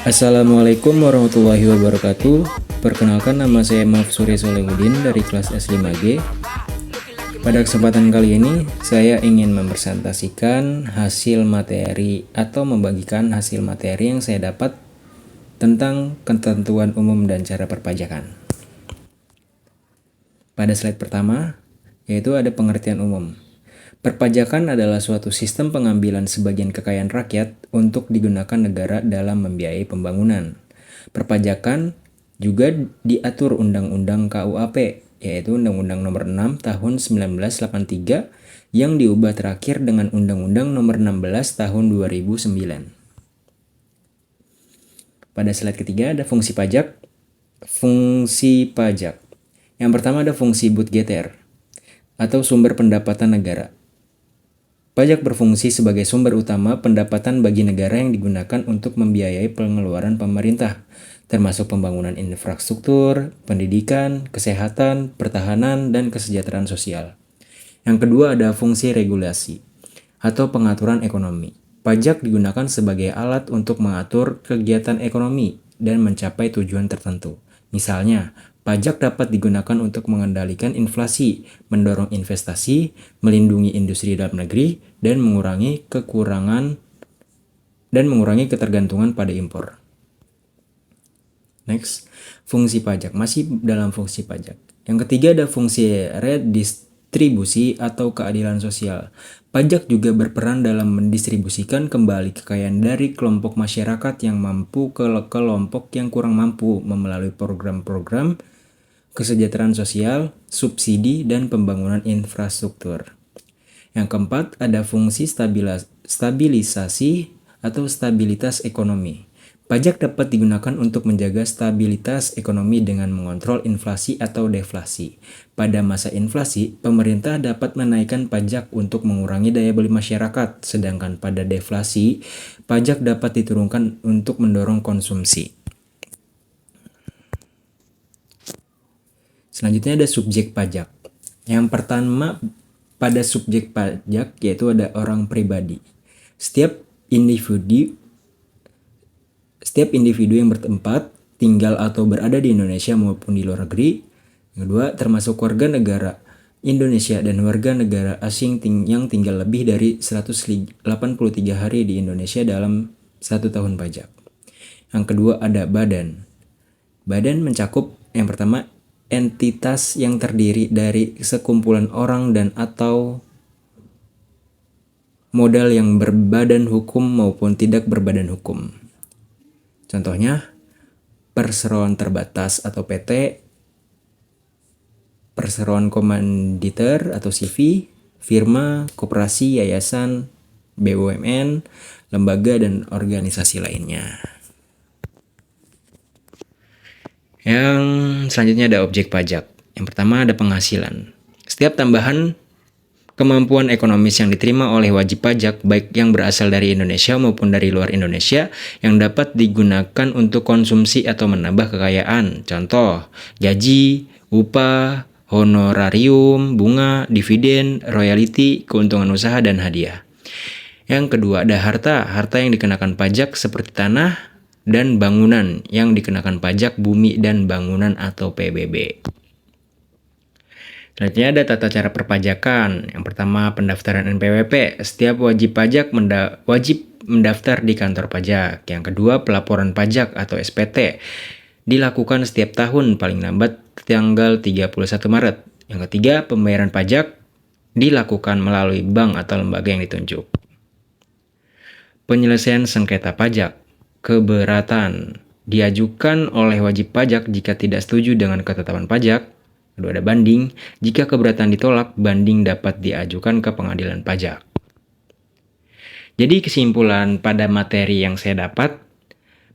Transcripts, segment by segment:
Assalamualaikum warahmatullahi wabarakatuh. Perkenalkan, nama saya Mafsuri Solehudin dari kelas S5G. Pada kesempatan kali ini, saya ingin mempresentasikan hasil materi atau membagikan hasil materi yang saya dapat tentang ketentuan umum dan cara perpajakan. Pada slide pertama, yaitu ada pengertian umum. Perpajakan adalah suatu sistem pengambilan sebagian kekayaan rakyat untuk digunakan negara dalam membiayai pembangunan. Perpajakan juga diatur Undang-Undang KUHP, yaitu Undang-Undang Nomor 6 Tahun 1983 yang diubah terakhir dengan Undang-Undang Nomor 16 Tahun 2009. Pada slide ketiga ada fungsi pajak. Fungsi pajak. Yang pertama ada fungsi budgeter atau sumber pendapatan negara. Pajak berfungsi sebagai sumber utama pendapatan bagi negara yang digunakan untuk membiayai pengeluaran pemerintah, termasuk pembangunan infrastruktur, pendidikan, kesehatan, pertahanan, dan kesejahteraan sosial. Yang kedua ada fungsi regulasi atau pengaturan ekonomi. Pajak digunakan sebagai alat untuk mengatur kegiatan ekonomi dan mencapai tujuan tertentu. Misalnya, pajak dapat digunakan untuk mengendalikan inflasi, mendorong investasi, melindungi industri dalam negeri, dan mengurangi ketergantungan pada impor. Next, fungsi pajak. Masih dalam fungsi pajak. Yang ketiga ada fungsi redistribusi atau keadilan sosial. Pajak juga berperan dalam mendistribusikan kembali kekayaan dari kelompok masyarakat yang mampu ke kelompok yang kurang mampu melalui program-program kesejahteraan sosial, subsidi, dan pembangunan infrastruktur. Yang keempat, ada fungsi stabilisasi atau stabilitas ekonomi. Pajak dapat digunakan untuk menjaga stabilitas ekonomi dengan mengontrol inflasi atau deflasi. Pada masa inflasi, pemerintah dapat menaikkan pajak untuk mengurangi daya beli masyarakat, sedangkan pada deflasi, pajak dapat diturunkan untuk mendorong konsumsi. Selanjutnya ada subjek pajak. Yang pertama pada subjek pajak yaitu ada orang pribadi. Setiap individu yang bertempat, tinggal atau berada di Indonesia maupun di luar negeri. Yang kedua, termasuk warga negara Indonesia dan warga negara asing yang tinggal lebih dari 183 hari di Indonesia dalam 1 tahun pajak. Yang kedua ada badan. Badan mencakup yang pertama entitas yang terdiri dari sekumpulan orang dan atau modal yang berbadan hukum maupun tidak berbadan hukum. Contohnya, perseroan terbatas atau PT, perseroan komanditer atau CV, firma, koperasi, yayasan, BUMN, lembaga, dan organisasi lainnya. Yang selanjutnya ada objek pajak. Yang pertama ada penghasilan. Setiap tambahan kemampuan ekonomis yang diterima oleh wajib pajak, baik yang berasal dari Indonesia maupun dari luar Indonesia, yang dapat digunakan untuk konsumsi atau menambah kekayaan. Contoh, gaji, upah, honorarium, bunga, dividen, royalti, keuntungan usaha, dan hadiah. Yang kedua ada harta yang dikenakan pajak seperti tanah dan bangunan yang dikenakan pajak bumi dan bangunan atau PBB. Selanjutnya ada tata cara perpajakan. Yang pertama pendaftaran NPWP. Setiap wajib pajak wajib mendaftar di kantor pajak. Yang kedua pelaporan pajak atau SPT dilakukan setiap tahun paling lambat tanggal 31 Maret. Yang ketiga pembayaran pajak dilakukan melalui bank atau lembaga yang ditunjuk. Penyelesaian sengketa pajak. Keberatan diajukan oleh wajib pajak jika tidak setuju dengan ketetapan pajak. Kedua ada banding. Jika keberatan ditolak, banding dapat diajukan ke pengadilan pajak. Jadi kesimpulan pada materi yang saya dapat,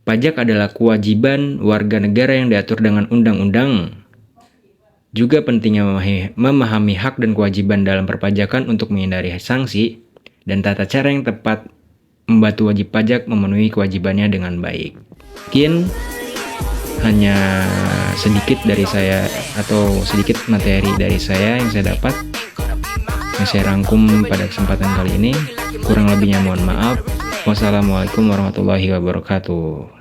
pajak adalah kewajiban warga negara yang diatur dengan undang-undang. Juga pentingnya memahami hak dan kewajiban dalam perpajakan untuk menghindari sanksi dan tata cara yang tepat membantu wajib pajak memenuhi kewajibannya dengan baik. Mungkin hanya sedikit dari saya atau sedikit materi dari saya yang saya dapat yang saya rangkum pada kesempatan kali ini. Kurang lebihnya mohon maaf. Wassalamualaikum warahmatullahi wabarakatuh.